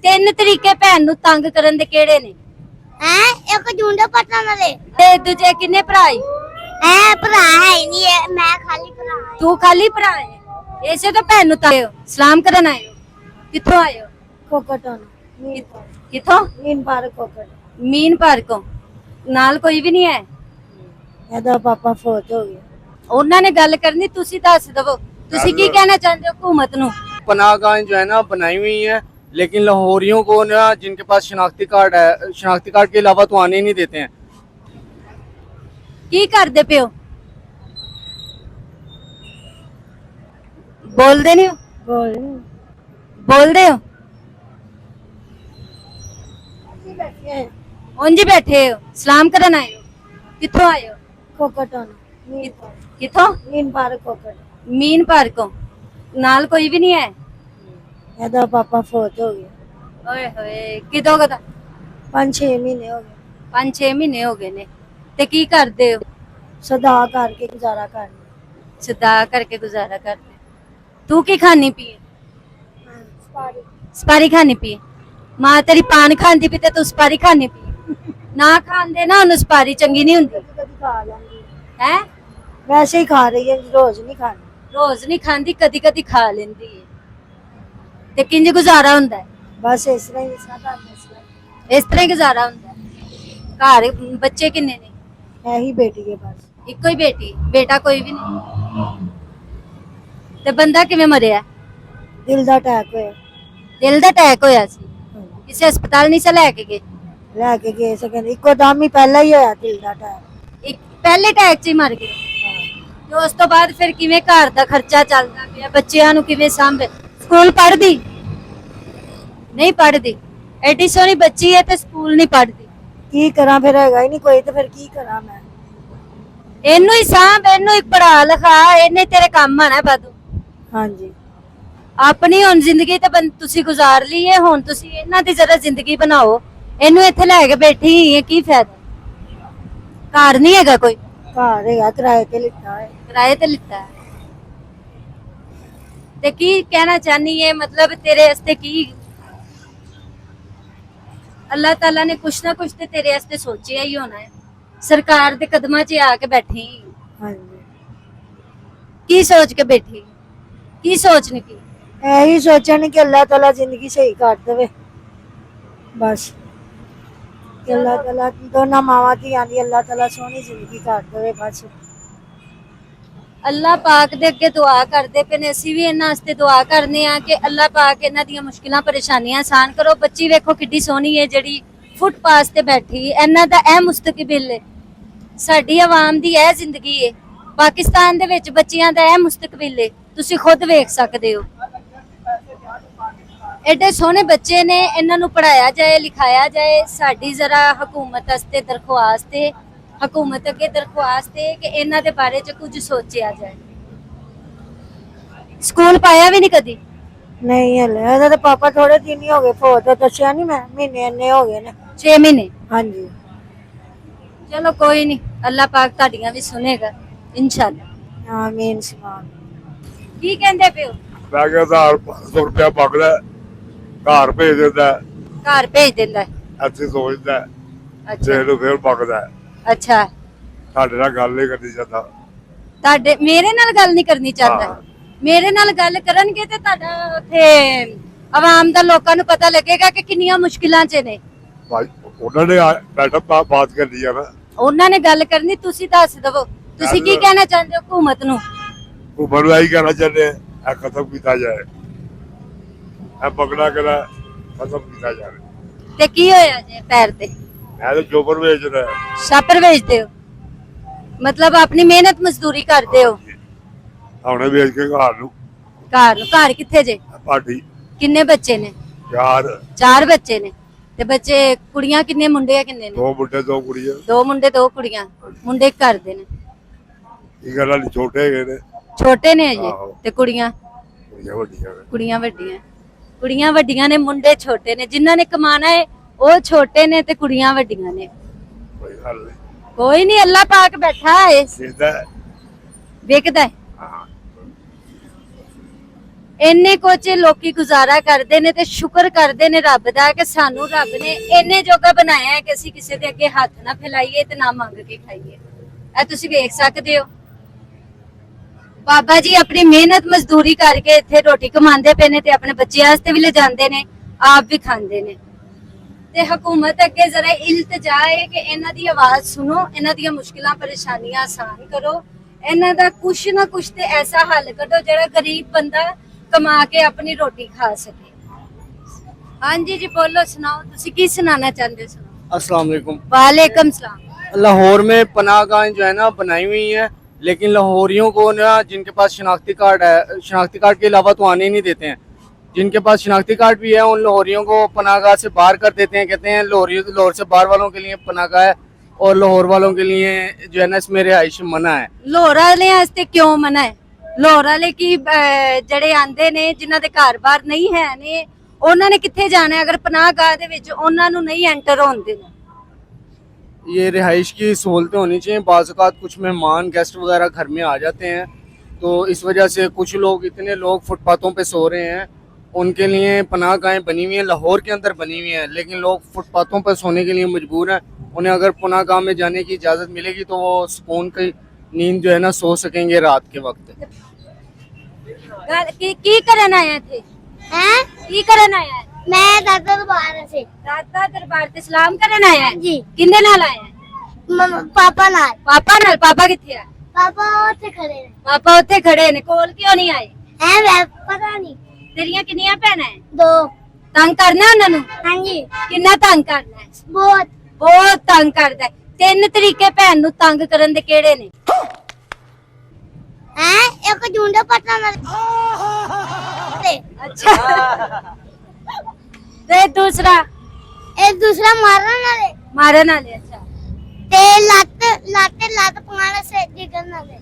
ਤਿੰਨ ਤਰੀਕੇ ਭੈਣ ਨੂੰ ਤੰਗ ਕਰਨ ਦੇ ਕਿਹੜੇ ਨੇ? ਇੱਕ ਜੁੰਡੇ ਪਟਣ ਵਾਲੇ ਤੇ ਦੂਜੇ ਕਿੰਨੇ ਭਰਾ ਈ? ਭਰਾ ਹੈ ਨਹੀਂ ਮੈਂ ਖਾਲੀ ਭਰਾ ਹਾਂ। ਤੂੰ ਖਾਲੀ ਭਰਾ ਹੈ, ਇਸੇ ਤੋਂ ਭੈਣ ਨੂੰ ਤੰਗ ਸਲਾਮ ਕਰਨ ਆਏ ਹੋ? ਕਿੱਥੋਂ ਆਏ ਹੋ? ਕੋਕਟਨ ਕਿੱਥੋਂ? मीन पार्क कोकट ਮੀਨ ਪਾਰਕੋਂ। ਨਾਲ ਕੋਈ ਵੀ ਨਹੀਂ ਹੈ? ਇਹਦਾ ਪਾਪਾ ਫੌਤ ਹੋ ਗਿਆ। ਉਹਨਾਂ ਨੇ ਗੱਲ ਕਰਨੀ, ਤੁਸੀਂ ਦੱਸ ਦਵੋ ਤੁਸੀਂ ਕੀ ਕਹਿਣਾ ਚਾਹੁੰਦੇ ਹੋ हुकूमत ਨੂੰ? पनाहगाहें जो है ना बनाई हुई हैं, लेकिन लाहौरियों को ना जिनके पास शनाख्ती कार्ड है, शनाख्ती कार्ड के अलावा तो आने ही नहीं देते हैं। ਕੀ ਕਰਦੇ ਪਿਓ? ਬੋਲਦੇ ਨਹੀਂ ਹੋ? ਬੋਲਦੇ ਹੋ? ਉਂਝ ਬੈਠੇ ਹੋ, ਸਲਾਮ ਕਰਨ ਆਏ ਹੋ? ਕਿੱਥੋਂ ਆਏ ਹੋ? कोकटन ਕਿੱਥੋਂ? मीन पार्क कोकट ਮੀਨ ਪਾਰਕੋਂ। ਨਾਲ ਕੋਈ ਵੀ ਨਹੀਂ ਹੈ? ਇਹਦਾ ਪਾਪਾ ਫੌਤ ਹੋ ਗਿਆ। ਓਏ ਹੋਏ, ਕਿਦੋਂ ਕਦਾ? 5-6 ਮਹੀਨੇ ਹੋ ਗਏ। 5-6 ਮਹੀਨੇ ਹੋ ਗਏ ਨੇ। ਤੇ ਕੀ ਕਰਦੇ ਹੋ? ਸਦਾ ਕਰਕੇ ਗੁਜ਼ਾਰਾ ਕਰਨਾ। ਸਦਾ ਕਰਕੇ ਗੁਜ਼ਾਰਾ ਕਰਦੇ। ਤੂੰ ਕੀ ਖਾਣੀ ਪੀਏ? ਸਪਾਰੀ ਖਾਣੀ ਪੀਏ? ਮਾਂ ਤੇਰੀ ਪਾਨ ਖਾਂਦੀ ਪਈ ਤੇ ਤੂੰ ਸਪਾਰੀ ਖਾਣੀ ਪਈ? ਨਾ ਖਾਂਦੇ ਨਾ ਉਹਨੂੰ ਸਪਾਰੀ ਚੰਗੀ ਨਹੀਂ ਹੁੰਦੀ ਕਦੀ ਖਾ ਲੈਂਦੀ ਹੈ। ਵੈਸੇ ਹੀ ਖਾ ਰਹੀ ਹੈ, ਰੋਜ਼ ਨਹੀਂ ਖਾਣੀ। ਰੋਜ਼ ਨਹੀਂ ਖਾਂਦੀ, ਕਦੀ ਕਦੀ ਖਾ ਲੈਂਦੀ ਹੈ। ਤੇ ਕਿੰਜ ਗੁਜ਼ਾਰਾ ਹੁੰਦਾ ਹੈ? ਬਸ ਇਸ ਤਰ੍ਹਾਂ ਹੀ ਸਾਡਾ ਇਸ ਤਰ੍ਹਾਂ ਹੀ ਗੁਜ਼ਾਰਾ ਹੁੰਦਾ ਹੈ। ਘਰ ਬੱਚੇ ਕਿੰਨੇ ਨੇ? ਇਹੀ ਬੇਟੀ ਹੈ ਬਸ। ਇੱਕੋ ਹੀ ਬੇਟੀ? ਬੇਟਾ ਕੋਈ ਵੀ ਨਹੀਂ? ਤੇ ਬੰਦਾ ਕਿਵੇਂ ਮਰਿਆ? ਦਿਲ ਦਾ ਅਟੈਕ ਹੋਇਆ। ਦਿਲ ਦਾ ਅਟੈਕ ਹੋਇਆ ਸੀ? ਕਿਸੇ ਹਸਪਤਾਲ ਨਹੀਂ ਸੀ ਲੈ ਕੇ ਗਏ? ਲੈ ਕੇ ਗਏ ਸੀ, ਕਹਿੰਦੇ ਇੱਕੋ ਦਮ ਹੀ ਪਹਿਲਾਂ ਹੀ ਹੋਇਆ ਦਿਲ ਦਾ ਅਟੈਕ। ਇੱਕ ਪਹਿਲੇ ਅਟੈਕ 'ਚ ਹੀ ਮਰ ਗਏ? ਤੇ ਉਸ ਤੋਂ ਬਾਅਦ ਫਿਰ ਕਿਵੇਂ ਘਰ ਦਾ ਖਰਚਾ ਚੱਲਦਾ ਪਿਆ? ਬੱਚਿਆਂ ਨੂੰ ਕਿਵੇਂ ਸਾਂਭੇ? ਸਕੂਲ ਪੜ੍ਹਦੀ ਨਹੀਂ? ਪੜ੍ਹਦੀ? ਐਡੀ ਸੋਹਣੀ ਬੱਚੀ ਹੈ ਤੇ ਸਕੂਲ ਨਹੀਂ ਪੜ੍ਹਦੀ? ਕੀ ਕਰਾਂ, ਫਿਰ ਹੈਗਾ ਹੀ ਨਹੀਂ ਕੋਈ ਤੇ ਫਿਰ ਕੀ ਕਰਾਂ ਮੈਂ। ਇਹਨੂੰ ਹੀ ਸਾਂਭ, ਇਹਨੂੰ ਹੀ ਪੜ੍ਹਾ ਲਿਖਾ, ਇਹਨੇ ਤੇਰੇ ਕੰਮ ਆਣਾ ਬਾਦੂ। ਹਾਂਜੀ ਆਪਣੀ ਹੁਣ ਜ਼ਿੰਦਗੀ ਤੇ ਤੁਸੀਂ ਗੁਜ਼ਾਰ ਲਈ ਹੈ, ਹੁਣ ਤੁਸੀਂ ਇਹਨਾਂ ਦੀ ਜ਼ਰਾ ਜ਼ਿੰਦਗੀ ਬਣਾਓ। ਇਹਨੂੰ ਇੱਥੇ ਲੈ ਕੇ ਬੈਠੀ ਹੈ, ਕੀ ਫਾਇਦਾ? ਘਰ ਨਹੀਂ ਹੈਗਾ ਕੋਈ? ਘਰ ਹੈਗਾ, ਕਿਰਾਏ ਤੇ ਲਿੱਤਾ ਹੈ। ਕਿਰਾਏ ਤੇ ਲਿੱਤਾ ਹੈ? ਤੇ ਕੀ ਕਹਿਣਾ ਚਾਹਨੀ ਹੈ, ਮਤਲਬ ਤੇਰੇ ਵਾਸਤੇ ਕੀ ਅੱਲਾਹ ਤਾਲਾ ਨੇ ਕੁਛ ਨਾ ਕੁਛ ਤੇ ਤੇਰੇ ਵਾਸਤੇ ਸੋਚਿਆ ਹੀ ਹੋਣਾ ਹੈ। ਸਰਕਾਰ ਦੇ ਕਦਮਾਂ 'ਚ ਆ ਕੇ ਬੈਠੀ, ਹਾਂਜੀ ਕੀ ਸੋਚ ਕੇ ਬੈਠੀ? ਕੀ ਸੋਚਣੀ ਕੀ? ਇਹੀ ਸੋਚਣ ਕਿ ਅੱਲਾਹ ਤਾਲਾ ਜ਼ਿੰਦਗੀ ਸਹੀ ਕਰ ਦੇਵੇ ਬਸ। ਕਿ ਅੱਲਾਹ ਤਾਲਾ ਦੋਨਾਂ ਮਾਵਾਂ ਧੀਆਂ ਦੀ ਅੱਲਾਹ ਤਾਲਾ ਸੋਹਣੀ ਜ਼ਿੰਦਗੀ ਕਰ ਦੇਵੇ ਬਸ। ਅੱਲਾਹ ਪਾਕ ਦੇ ਅੱਗੇ ਦੁਆ ਕਰਦੇ ਪਏ ਨੇ, ਅਸੀਂ ਵੀ ਇਹਨਾਂ ਵਾਸਤੇ ਦੁਆ ਕਰਨੇ ਆ ਕਿ ਅੱਲਾਹ ਪਾਕ ਇਹਨਾਂ ਦੀਆਂ ਮੁਸ਼ਕਿਲਾਂ ਪਰੇਸ਼ਾਨੀਆਂ ਆਸਾਨ ਕਰੋ। ਬੱਚੀ ਵੇਖੋ ਕਿੱਡੀ ਸੋਹਣੀ ਹੈ ਜਿਹੜੀ ਫੁੱਟਪਾਥ ਤੇ ਬੈਠੀ, ਇਹਨਾਂ ਦਾ ਇਹ ਮੁਸਤਕਬਲ ਹੈ, ਸਾਡੀ ਆਵਾਮ ਦੀ ਇਹ ਜ਼ਿੰਦਗੀ ਹੈ। ਪਾਕਿਸਤਾਨ ਦੇ ਵਿੱਚ ਬੱਚਿਆਂ ਦਾ ਇਹ ਮੁਸਤਕਬਲ ਹੈ, ਤੁਸੀਂ ਖੁਦ ਵੇਖ ਸਕਦੇ ਹੋ। ਐਡੇ ਸੋਹਣੇ ਬੱਚੇ ਨੇ, ਇਹਨਾਂ ਨੂੰ ਪੜਾਇਆ ਜਾਏ, ਲਿਖਾਇਆ ਜਾਏ। ਸਾਡੀ ਜ਼ਰਾ ਹਕੂਮਤ ਵਾਸਤੇ ਦਰਖਾਸਤ ਹੈ, ਹਕੂਮਤ ਅੱਗੇ ਦਰਖਾਸਤ ਹੈ ਕਿ ਇਹਨਾਂ ਦੇ ਬਾਰੇ 'ਚ ਕੁਝ ਸੋਚਿਆ ਜਾਏ। ਸਕੂਲ ਪਾਇਆ ਵੀ ਨਹੀਂ ਕਦੀ? ਨਹੀਂ ਹਲੇ, ਇਹਦਾ ਤਾਂ ਪਾਪਾ ਥੋੜੇ ਦਿਨ ਹੀ ਹੋ ਗਏ ਫੌਤ, ਦੱਸਿਆ ਨਹੀਂ ਮੈਂ, ਮਹੀਨੇ ਇੰਨੇ ਹੋ ਗਏ ਨੇ। 6 ਮਹੀਨੇ? ਹਾਂਜੀ ਚਲੋ ਕੋਈ ਨਹੀਂ, ਅੱਲਾਹ ਪਾਕ ਤੁਹਾਡੀਆਂ ਵੀ ਸੁਨੇਗਾ ਇਨਸ਼ਾਅੱਲਾ। ਆਮੀਨ ਸਮਾਨ। ਕੀ ਕਹਿੰਦੇ ਪਿਓ? ਮੈਂ ਕਿਹਾ 1500 ਰੁਪਇਆ ਮੰਗਦਾ, ਘਰ ਭੇਜ ਦਿੰਦਾ, ਘਰ ਭੇਜ ਦਿੰਦਾ ਹੈ? ਇੱਥੇ ਸੋਚਦਾ ਅੱਛਾ ਜੇ ਨੂੰ ਫਿਰ ਮੰਗਦਾ। ਅੱਛਾ, ਸਾਡੇ ਨਾਲ ਗੱਲ ਨਹੀਂ ਕਰਨੀ ਚਾਹੁੰਦਾ। ਤੁਹਾਡੇ ਮੇਰੇ ਨਾਲ ਗੱਲ ਨਹੀਂ ਕਰਨੀ ਚਾਹਤਾ? ਹਾਂ। ਮੇਰੇ ਨਾਲ ਗੱਲ ਕਰਨਗੇ ਤੇ ਤੁਹਾਡਾ ਉੱਥੇ ਆਵਾਮ ਦਾ ਲੋਕਾਂ ਨੂੰ ਪਤਾ ਲੱਗੇਗਾ ਕਿ ਕਿੰਨੀਆਂ ਮੁਸ਼ਕਿਲਾਂ 'ਚ ਨੇ। ਭਾਈ ਉਹਨਾਂ ਨੇ ਮੈਡਮ ਬਾਤ ਕਰਨੀ ਆ ਨਾ, ਉਹਨਾਂ ਨੇ ਗੱਲ ਕਰਨੀ, ਤੁਸੀਂ ਦੱਸ ਦਵੋ ਤੁਸੀਂ ਕੀ ਕਹਿਣਾ ਚਾਹੁੰਦੇ ਹੋ ਹਕੂਮਤ ਨੂੰ? ਉਮਰ ਨੂੰ ਇਹੀ ਕਹਿਣਾ ਚਾਹੁੰਦੇ ਆ, ਇਹ ਖਤਮ ਕੀਤਾ ਜਾਏ, ਇਹ ਪਕੜਾ ਕਰਾ ਖਤਮ ਕੀਤਾ ਜਾਏ। ਤੇ ਕੀ ਹੋਇਆ ਜੇ ਪੈਰ ਤੇ? ਇਹ ਤਾਂ ਜੋਬਰ ਵੇਚਦਾ। ਛਾਪਰ ਵੇਚਦੇ ਹੋ? ਮਤਲਬ ਆਪਣੀ ਮਿਹਨਤ ਮਜ਼ਦੂਰੀ ਕਰਦੇ ਹੋ? ਹੁਣੇ ਵੇਚ ਕੇ ਘਰ ਨੂੰ। ਘਰ ਕਿੱਥੇ ਜੇ? ਪਾਰਟੀ ਕਿੰਨੇ ਬੱਚੇ ਨੇ? ਯਾਰ 4 ਬੱਚੇ ਨੇ। ਤੇ ਬੱਚੇ ਕੁੜੀਆਂ ਕਿੰਨੇ, ਮੁੰਡੇ ਆ ਕਿੰਨੇ ਨੇ? 2 ਮੁੰਡੇ 2 ਕੁੜੀਆਂ। 2 ਮੁੰਡੇ 2 ਕੁੜੀਆਂ। ਮੁੰਡੇ ਕਰਦੇ ਨੇ? ਇਹ ਗੱਲ ਨਹੀਂ, ਛੋਟੇ ਹੈਗੇ ਨੇ। ਛੋਟੇ ਨੇ ਅਜੇ? ਆਹੋ। ਤੇ ਕੁੜੀਆਂ? ਕੁੜੀਆਂ ਵੱਡੀਆਂ ਨੇ। ਕੁੜੀਆਂ ਵੱਡੀਆਂ? ਕੁੜੀਆਂ ਵੱਡੀਆਂ ਨੇ, ਮੁੰਡੇ ਛੋਟੇ ਨੇ। ਜਿਨ੍ਹਾਂ ਨੇ ਕਮਾਣਾ ਹੈ ਉਹ ਛੋਟੇ ਨੇ ਤੇ ਕੁੜੀਆਂ ਵੱਡੀਆਂ ਨੇ। ਕੋਈ ਗੱਲ ਨਹੀਂ, ਕੋਈ ਨਹੀਂ, ਅੱਲਾਹ ਪਾਕ ਬੈਠਾ ਹੈ, ਸਿੱਧਾ ਵੇਖਦਾ ਹੈ। ਹਾਂ। ਇੰਨੇ ਕੁਝ ਲੋਕੀ ਗੁਜ਼ਾਰਾ ਕਰਦੇ ਨੇ ਤੇ ਸ਼ੁਕਰ ਕਰਦੇ ਨੇ ਰੱਬ ਦਾ ਕਿ ਸਾਨੂੰ ਰੱਬ ਨੇ ਇੰਨੇ ਜੋਗਾ ਬਣਾਇਆ ਹੈ ਕਿ ਅਸੀਂ ਕਿਸੇ ਦੇ ਅੱਗੇ ਹੱਥ ਨਾ ਫੈਲਾਈਏ ਤੇ ਨਾ ਮੰਗ ਕੇ ਖਾਈਏ। ਇਹ ਤੁਸੀਂ ਵੇਖ ਸਕਦੇ ਹੋ ਬਾਬਾ ਜੀ ਆਪਣੀ ਮਿਹਨਤ ਮਜ਼ਦੂਰੀ ਕਰਕੇ ਇੱਥੇ ਰੋਟੀ ਕਮਾਉਂਦੇ ਪਏ ਨੇ ਤੇ ਆਪਣੇ ਬੱਚਿਆਂ ਵਾਸਤੇ ਵੀ ਲਿਜਾਂਦੇ ਨੇ, ਆਪ ਵੀ ਖਾਂਦੇ ਨੇ। ਤੇ ਹਕੂਮਤ ਅੱਗੇ ਜ਼ਰਾ ਇਲਤਜਾ ਹੈ ਕਿ ਇਹਨਾਂ ਦੀ ਆਵਾਜ਼ ਸੁਣੋ, ਇਹਨਾਂ ਦੀਆਂ ਮੁਸ਼ਕਿਲਾਂ ਪਰੇਸ਼ਾਨੀਆਂ ਆਸਾਨ ਕਰੋ, ਇਹਨਾਂ ਦਾ ਕੁਛ ਨਾ ਕੁਛ ਤੇ ਐਸਾ ਹੱਲ ਕੱਢੋ ਜਿਹੜਾ ਗਰੀਬ ਬੰਦਾ ਕਮਾ ਕੇ ਆਪਣੀ ਰੋਟੀ ਖਾ ਸਕੇ। ਹਾਂਜੀ ਜੀ ਬੋਲੋ, सुनाओ ਤੁਸੀਂ ਕੀ ਸੁਣਾਉਣਾ चाहते हो? अस्सलाम वालेकुम। वालेकुम सलाम। लाहौर में पनाह गाहें जो है ना बनाई हुई हैं, लेकिन लाहौरियों को ना जिनके पास शनाख्ती कार्ड है, शनाख्ती कार्ड के अलावा तो आने ही नहीं देते हैं। जिनके पास शनाख्ती कार्ड भी है उन लाहौरियों को पनाहगाह से बाहर कर देते हैं। कहते हैं लाहौर से बाहर वालों के लिए पनाहगाह है और लाहौर वालों के लिए जो है ना इसमें रिहाइश मना है। ਲਾਹੌਰ ਵਾਲਿਆਂ ਵਾਸਤੇ ਕਿਉਂ ਮਨਾ ਹੈ? ਲਾਹੌਰ ਵਾਲੇ ਕੀ ਜਿਹੜੇ ਆਂਦੇ ਨੇ ਜਿਨ੍ਹਾਂ ਦੇ ਘਰ-ਬਾਰ ਨਹੀਂ ਹੈ ਨੇ ਉਹਨਾਂ ਨੇ ਕਿੱਥੇ ਜਾਣਾ ਹੈ? ਅਗਰ ਪਨਾਹਗਾਹ ਦੇ ਵਿੱਚ ਉਹਨਾਂ ਨੂੰ ਨਹੀਂ ਐਂਟਰ ਹੋਣ ਦੇਣਾ। ये रिहाइश की सहूलतें होनी चाहिए। बाज़ औक़ात कुछ मेहमान गेस्ट वगैरह घर में आ जाते हैं तो इस वजह से कुछ लोग, इतने लोग फुटपाथों पे सो रहे हैं, उनके लिए पनाह गाहें बनी हुई हैं, लाहौर के अंदर बनी हुई हैं, लेकिन लोग फुटपाथों पर सोने के लिए मजबूर हैं। उन्हें अगर पनाह गाह में जाने की इजाज़त मिलेगी तो वो सुकून की नींद जो है ना सो सकेंगे रात के वक्त। ਕੀ ਕਰਨ ਆਇਆ ਇੱਥੇ? हैं ਕੀ ਕਰਨ ਆਇਆ ਹੈ? मैं दादा दोबारा से ਦਾਦਾ ਦਰਬਾਰ ਤੇ ਸਲਾਮ ਕਰਨ ਆਇਆ ਹੈ? जी ਕਿੰਨੇ ਨਾਲ ਆਇਆ ਹੈ? पापा नाल ਪਾਪਾ ਨਾਲ। ਪਾਪਾ ਕਿੱਥੇ ਆ? पापा ਉੱਥੇ ਖੜੇ ਨੇ ਪਾਪਾ ਉੱਥੇ ਖੜੇ ਨੇ, ਕੋਲ ਕਿਉਂ ਨਹੀਂ ਆਏ? ਐ ਵੇ ਪਤਾ ਨਹੀਂ ਤੇਰੀਆਂ ਕਿੰਨੀਆਂ ਭੈਣਾਂ ਹੈ? ਦੋ ਤੰਗ ਕਰਨਾ ਉਹਨਾਂ ਨੂੰ? ਹਾਂਜੀ ਕਿੰਨਾ ਤੰਗ ਕਰਨਾ ਹੈ? ਬਹੁਤ ਬਹੁਤ ਤੰਗ ਕਰਦਾ ਹੈ। ਤਿੰਨ ਤਰੀਕੇ ਭੈਣ ਨੂੰ ਤੰਗ ਕਰਨ ਦੇ ਕਿਹੜੇ ਨੇ? ਹੈ ਇੱਕ ਜੁੰਡਾ ਪਟਨਾ ਨਾਲ ਅੱਛਾ ਤੇ ਦੂਸਰਾ ਇਹ ਦੂਸਰਾ ਮਾਰਨ ਵਾਲੇ ਮਾਰਨ ਵਾਲੇ। ਅੱਛਾ ਤੇ ਲੱਤ ਪਾਉਣ ਸੇ ਡਿੱਗਣ ਵਾਲੇ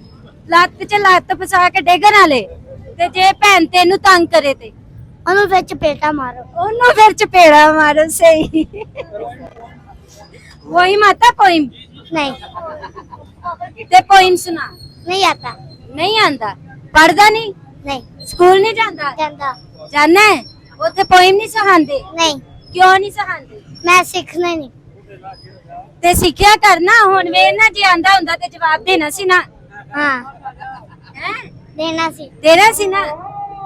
ਲੱਤ 'ਚ ਲੱਤ ਫਸਾ ਕੇ ਡੇਗਣ ਵਾਲੇ। ਤੇ ਜੇ ਭੈਣ ਤੈਨੂੰ ਤੰਗ ਕਰੇ ਤੇ ਉਹਨੂੰ ਵਿੱਚ ਪੇਟਾ ਮਾਰੋ ਉਹਨੂੰ ਫਿਰ ਚਪੇੜਾ ਮਾਰੋ। ਸਹੀ वही माता पोइम नहीं ते पोइम सुना नहीं आता नहीं आंदा? पढ़दा नहीं? नहीं स्कूल नहीं जांदा? ਜਾਂਦਾ जाना है? ਉੱਥੇ पोइम नहीं सिखांदे? नहीं क्यों नहीं सिखांदे? मैं सीखना नहीं ਤੇ ਸਿੱਖਿਆ ਕਰਨਾ। ਹੁਣ ਵੇ ਨਾ ਜੇ ਆਂਦਾ ਹੁੰਦਾ ਤੇ ਜਵਾਬ ਦੇਣਾ ਸੀ ਨਾ। हाँ ਹੈ देना सी ਤੇਰਾ ਸੀ ਨਾ।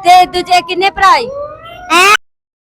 ਤੇ ਦੂਜੇ ਕਿੰਨੇ ਭਰਾ ਈ?